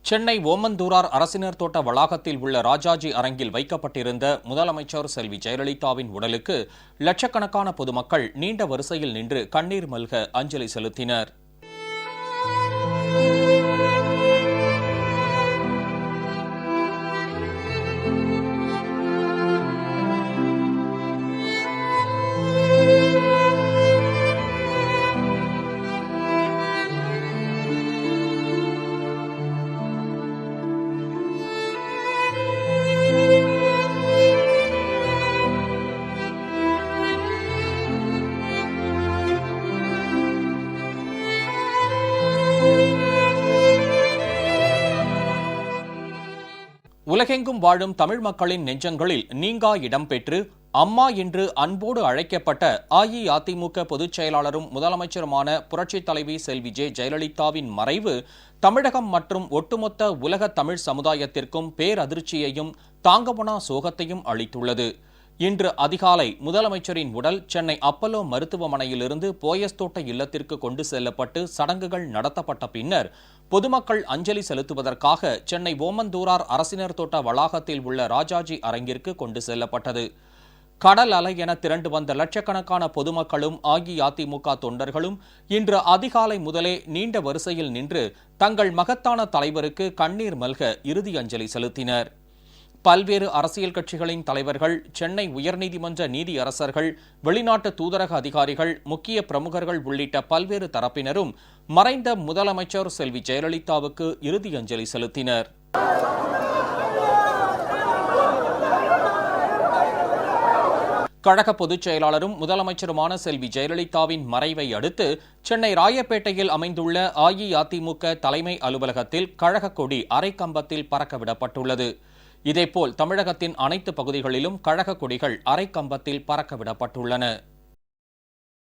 சென்னை ஓமந்தூரார் அரசினர் தோட்ட வளாகத்தில் உள்ள ராஜாஜி அரங்கில் வைக்கப்பட்டிருந்த முதலமைச்சர் செல்வி ஜெயலலிதாவின் உடலுக்கு லட்சக்கணக்கான பொதுமக்கள் நீண்ட வரிசையில் நின்று கண்ணீர் மல்க அஞ்சலி செலுத்தினர். உலகெங்கும் வாழும் தமிழ் மக்களின் நெஞ்சங்களில் நீங்கா இடம்பெற்று அம்மா என்று அன்போடு அழைக்கப்பட்ட அஇஅதிமுக பொதுச் செயலாளரும் முதலமைச்சருமான புரட்சித் தலைவி செல்வி ஜெயலலிதாவின் மறைவு தமிழகம் மற்றும் ஒட்டுமொத்த உலக தமிழ் சமுதாயத்திற்கும் பேரதிர்ச்சியையும் தாங்கமுனா சோகத்தையும் அளித்துள்ளது. இன்று அதிகாலை முதலமைச்சரின் உடல் சென்னை அப்பல்லோ மருத்துவமனையிலிருந்து போயஸ்தோட்ட இல்லத்திற்கு கொண்டு செல்லப்பட்டு சடங்குகள் நடத்தப்பட்ட பின்னர் பொதுமக்கள் அஞ்சலி செலுத்துவதற்காக சென்னை ஓமந்தூரார் அரசினர் தோட்ட வளாகத்தில் உள்ள ராஜாஜி அரங்கிற்கு கொண்டு செல்லப்பட்டது. கடல் அலை என திரண்டு வந்த லட்சக்கணக்கான பொதுமக்களும் அஇஅதிமுக தொண்டர்களும் இன்று அதிகாலை முதலே நீண்ட வரிசையில் நின்று தங்கள் மகத்தான தலைவருக்கு கண்ணீர் மல்க இறுதி அஞ்சலி செலுத்தினர். பல்வேறு அரசியல் கட்சிகளின் தலைவர்கள், சென்னை உயர்நீதிமன்ற நீதியரசர்கள், வெளிநாட்டு தூதரக அதிகாரிகள், முக்கிய பிரமுகர்கள் உள்ளிட்ட பல்வேறு தரப்பினரும் மறைந்த முதலமைச்சர் செல்வி ஜெயலலிதாவுக்கு இறுதி அஞ்சலி செலுத்தினர். கழக பொதுச் செயலாளரும் முதலமைச்சருமான செல்வி ஜெயலலிதாவின் மறைவை அடுத்து சென்னை ராயப்பேட்டையில் அமைந்துள்ள அஇஅதிமுக தலைமை அலுவலகத்தில் கழக கொடி அரைக்கம்பத்தில் பறக்கவிடப்பட்டுள்ளது. இதேபோல் தமிழகத்தின் அனைத்து பகுதிகளிலும் கழக கொடிகள் அரைக்கம்பத்தில் பறக்கவிடப்பட்டுள்ளன.